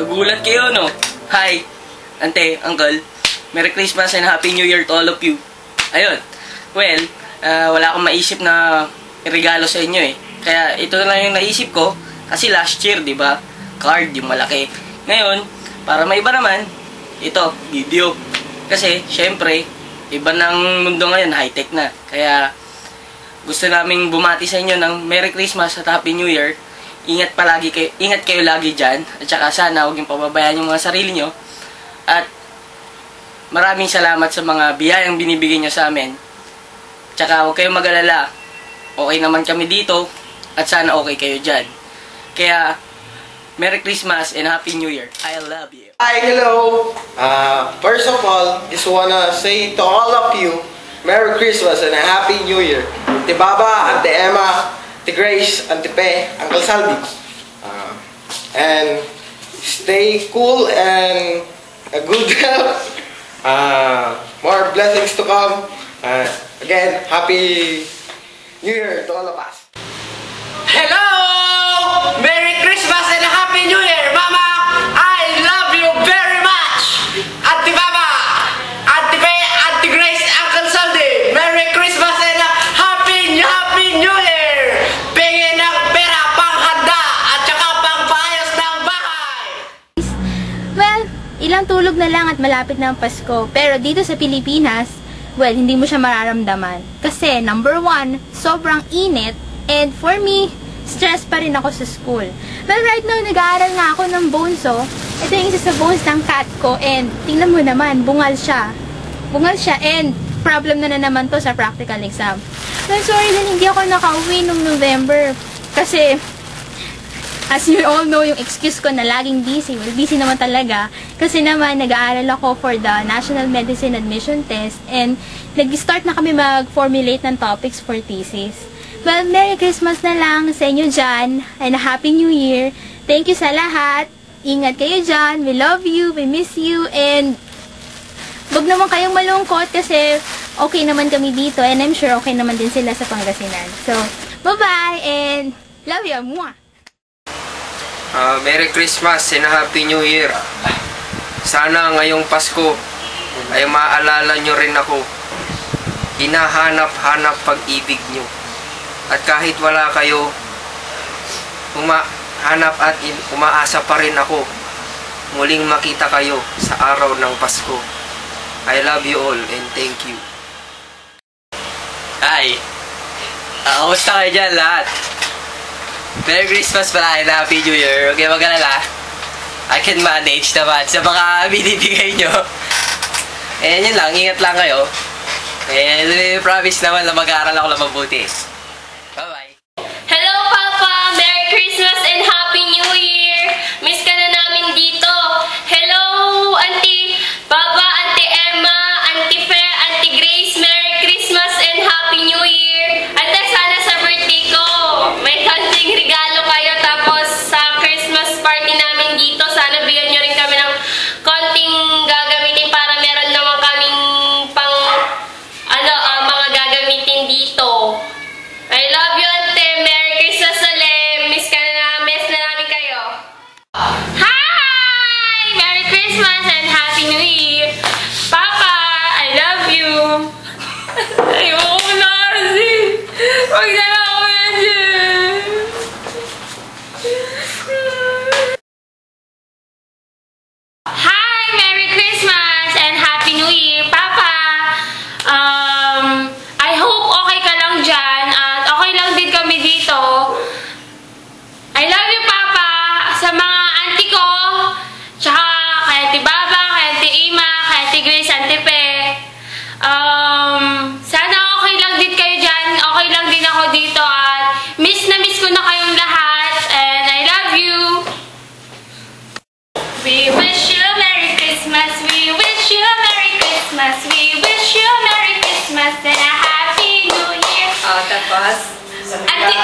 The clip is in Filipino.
Nagulat kayo, no? Hi, ante, uncle. Merry Christmas and Happy New Year to all of you. Ayun. Well, wala akong maisip na regalo sa inyo eh. Kaya ito na lang yung naisip ko. Kasi last year, di ba? Card, yung malaki. Ngayon, para maiba naman, ito, video. Kasi, syempre, iba ng mundo ngayon, high-tech na. Kaya, gusto naming bumati sa inyo ng Merry Christmas at Happy New Year. Ingat kayo lagi dyan. At saka sana huwag yung pababayaan yung mga sarili nyo. At maraming salamat sa mga biyayang binibigay nyo sa amin. Tsaka huwag kayong mag-alala. Okay naman kami dito. At sana okay kayo dyan. Kaya, Merry Christmas and Happy New Year. I love you. Hi, hello. First of all, just wanna say to all of you, Merry Christmas and a Happy New Year. Auntie Baba, Auntie Emma, Auntie Grace, Auntie Pe, Uncle Saldi. And stay cool and a good health. More blessings to come. Again, Happy New Year to all of us. Hello! Merry Christmas and Happy New Year, Mama! I love you very much! Auntie Baba, Auntie Pe, Auntie Grace, Uncle Saldi, Merry Christmas and Happy New Year! Pingin ng pera, panghanda, at saka pangpaayos ng bahay! Well, ilang tulog na lang at malapit na ang Pasko. Pero dito sa Pilipinas, well, hindi mo siya mararamdaman. Kasi, number 1, sobrang init. And for me, stress pa rin ako sa school. Well, right now, nag-aaral nga ako ng bones, oh. Ito yung isa sa bones ng cat ko. And, tingnan mo naman, bungal siya. Bungal siya. And, problem na naman to sa practical exam. Well, sorry din, hindi ako nakauwi noong November. Kasi, as you all know, yung excuse ko na laging busy. Well, busy naman talaga. Kasi naman, nag-aaral ako for the National Medicine Admission Test. And, nag-start na kami mag-formulate ng topics for thesis. Well, Merry Christmas na lang sa inyo dyan. And a Happy New Year. Thank you sa lahat. Ingat kayo dyan. We love you. We miss you. And, wag naman kayong malungkot kasi okay naman kami dito. And I'm sure okay naman din sila sa Pangasinan. So, bye-bye. And, love you. Mwah! Merry Christmas and Happy New Year. Sana ngayong Pasko ay maalala nyo rin ako. Hinahanap-hanap pag-ibig nyo. At kahit wala kayo, umahanap at umaasa pa rin ako muling makita kayo sa araw ng Pasko. I love you all and thank you. Hi! Kamusta kayo dyan lahat? Merry Christmas pala and Happy New Year. Huwag kayo mag-alala. I can manage naman sa mga binibigay nyo. And yun lang, ingat lang kayo. And promise naman na mag-aaral ako lang mabuti. Bye-bye. Hello, Papa! Merry Christmas and Happy New Year! Miss ka na namin dito. Hello, Auntie Baba, Auntie Emma, Auntie Fe, Auntie Grace. Merry Christmas and Happy New Year! Ate, sana sa birthday ko, may konting regalo kayo. Tapos sa Christmas party namin dito, sana bigyan nyo rin kami ng konting gagamitin para meron naman kaming pang mga gagamitin dito. I love you, Ate. Merry Christmas ulit. Miss na namin kayo. Hi! Merry Christmas and Happy New Year. Papa, I love you. Ayoko na kasi. Huwag na lang ako yan dyan. Hi! Merry Christmas and Happy New Year. Papa, I hope okay ka lang dyan. Okay lang din kami dito. I love you, Papa. Sa mga auntie ko, tsaka kay Auntie Baba, kay Auntie Ima, kay Auntie Grace, Auntie Pe. Sana okay lang din kayo dyan. Okay lang din ako dito. At miss na miss ko na kayong lahat. And I love you. We wish you a Merry Christmas. We wish you a Merry Christmas. We wish you a Merry Christmas and a Happy New Year. Tapos? Auntie,